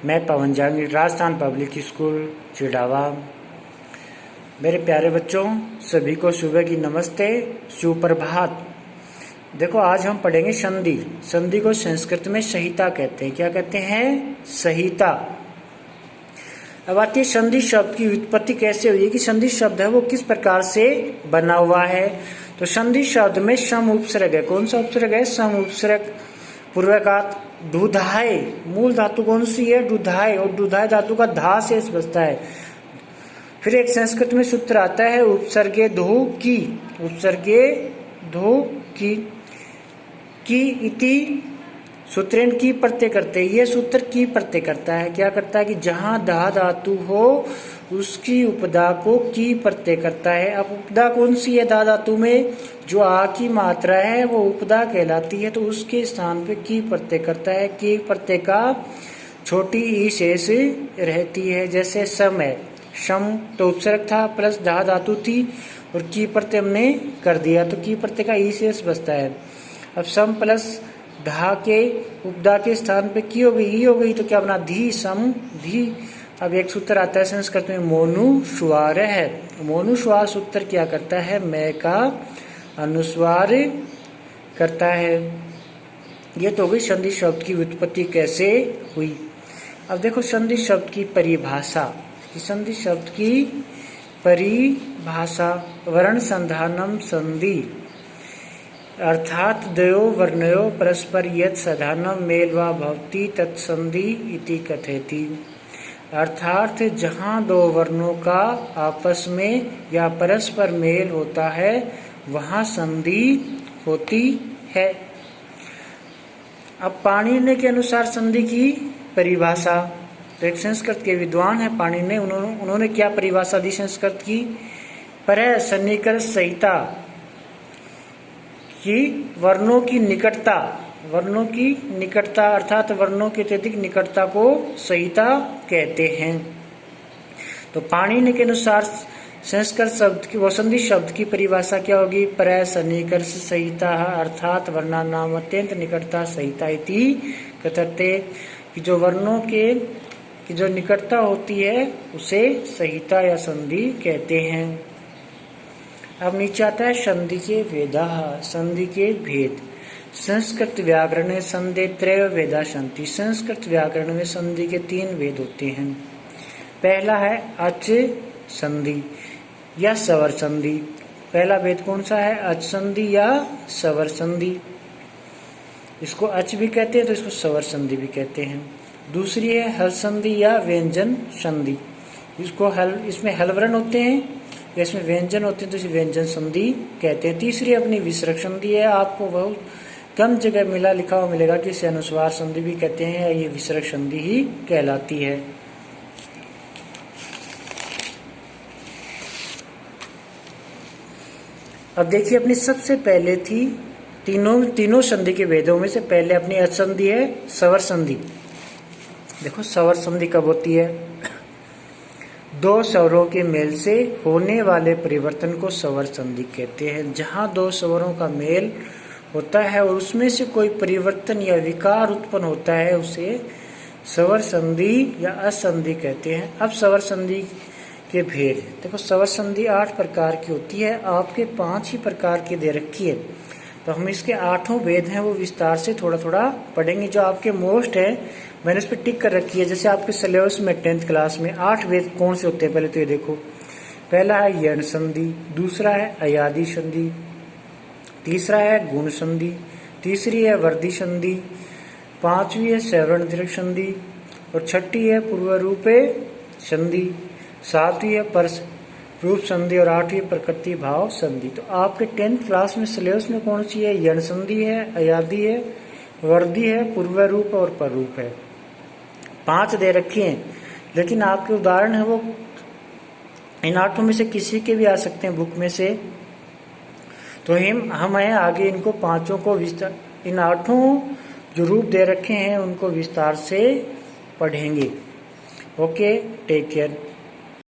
मैं पवन Jahangir, Rajasthan public school Chirawa. मेरे प्यारे बच्चों, सभी को सुबह की नमस्ते, सुप्रभात। देखो, आज हम पढ़ेंगे संधि। संधि को संस्कृत में संहिता कहते हैं। क्या कहते हैं? संहिता। अब आती है संधि शब्द की उत्पत्ति कैसे हुई, कि संधि शब्द है वो किस प्रकार से बना हुआ है। तो संधि शब्द में सम उपसर्ग है। कौन सा उपसर्ग है? सम उपसर्ग। पूर्वकात दुधाए, मूल धातु कौन सी है? दुधाए, और दुधाए धातु का धा शेष बचता है। फिर एक संस्कृत में सूत्र आता है उपसर्गे धो की, उपसर्गे धो की इति सूत्रेण की प्रत्यय करते हैं। ये सूत्र की प्रत्यय करता है। क्या करता है? कि जहां धा धातु हो उसकी उपदा को की प्रत्यय करता है। अब उपदा कौन सी है? धा धातु में जो आ की मात्रा है वो उपदा कहलाती है, तो उसके स्थान पे की प्रत्यय करता है। की प्रत्यय का छोटी ई शेष रहती है। जैसे सम है, सम तो उपसर्ग था प्लस धा धातु थी और की प्रत्यय हमने कर दिया, तो की प्रत्यय का ई शेष बचता है। अब सम प्लस धा के उपदा के स्थान पे की हो गई, ई हो गई, तो क्या बना? धी, सम धी। अब एक सूत्र आता है संस्कृत में मोनुस्वार है। मोनुस्वार सूत्र क्या करता है? मैं का अनुस्वार करता है। ये तो हो गई संधि शब्द की उत्पत्ति कैसे हुई। अब देखो संधि शब्द की परिभाषा। संधि शब्द की परिभाषा, वर्ण संधानम संधि अर्थात द्वयो वर्णयो परस्पर यत् साधारणम मेल वा भवति तत्संधि इति कथयति। अर्थात जहाँ दो वर्णों का आपस में या परस्पर मेल होता है वहाँ संधि होती है। अब पाणिनि के अनुसार संधि की परिभाषा, तो एक संस्कृत के विद्वान है पाणिनि, उन्होंने क्या परिभाषा दी संस्कृत की? परः सन्निकर्ष संहिता, कि वर्णों की निकटता, वर्णों की निकटता अर्थात वर्णों की अत्यधिक निकटता को संहिता कहते हैं। तो पाणिनि के अनुसार संस्कृत शब्द की, वो संधि शब्द की परिभाषा क्या होगी? परः सन्निकर्ष संहिता अर्थात वर्णानाम अत्यंत निकटता संहिता इति कथयते। कि जो वर्णों के की जो निकटता होती है उसे संहिता या संधि कहते हैं। अब नीचे आता है संधि के वेदा, संधि के भेद। संस्कृत व्याकरण में संधि त्रय वेदा संधि। संस्कृत व्याकरण में संधि के 3 वेद होते हैं। पहला है अच संधि या स्वर संधि। पहला वेद कौन सा है? अच संधि या स्वर संधि। इसको अच भी कहते हैं तो इसको स्वर संधि भी कहते हैं। दूसरी है हल संधि या व्यंजन संधि। इसको हल, इसमें हल वर्ण होते हैं, इसमें व्यंजन होते हैं तो इसे व्यंजन संधि कहते हैं। तीसरी अपनी विसर्ग संधि है। आपको बहुत कम जगह लिखा हुआ मिलेगा कि इसे अनुस्वार संधि भी कहते हैं, ये विसर्ग संधि ही कहलाती है। अब देखिए, अपनी सबसे पहले थी तीनों संधि के वेदों में से पहले अपनी अच संधि है, स्वर संधि। देखो स्वर संधि कब होती है? दो स्वरों के मेल से होने वाले परिवर्तन को स्वर संधि कहते हैं। जहाँ दो स्वरों का मेल होता है और उसमें से कोई परिवर्तन या विकार उत्पन्न होता है उसे स्वर संधि या असंधि कहते हैं। अब स्वर संधि के भेद देखो, स्वर संधि 8 प्रकार की होती है। आपके 5 ही प्रकार की दे रखी है, तो हम इसके 8 भेद हैं वो विस्तार से थोड़ा थोड़ा पढ़ेंगे। जो आपके मोस्ट है मैंने इस पर टिक कर रखी है। जैसे आपके सिलेबस में 10th क्लास में 8 भेद कौन से होते हैं पहले तो ये देखो। पहला है यण संधि, दूसरा है अयादि संधि, तीसरा है गुण संधि, तीसरी है वर्धी संधि, 5वीं है सवर्ण दीर्घ संधि और 6ठी है पूर्व रूपे संधि, 7वीं है परस रूप संधि और 8वीं प्रकृति भाव संधि। तो आपके 10th क्लास में सिलेबस में कौन सी है? यण संधि है, अयादि है, वर्धी है, पूर्व रूप और पर रूप है। 5 दे रखी हैं, लेकिन आपके उदाहरण है वो इन 8 में से किसी के भी आ सकते हैं बुक में से। तो हम हैं आगे इनको 5 को विस्तार, इन 8 जो रूप दे रखे हैं उनको विस्तार से पढ़ेंगे। Okay, take care.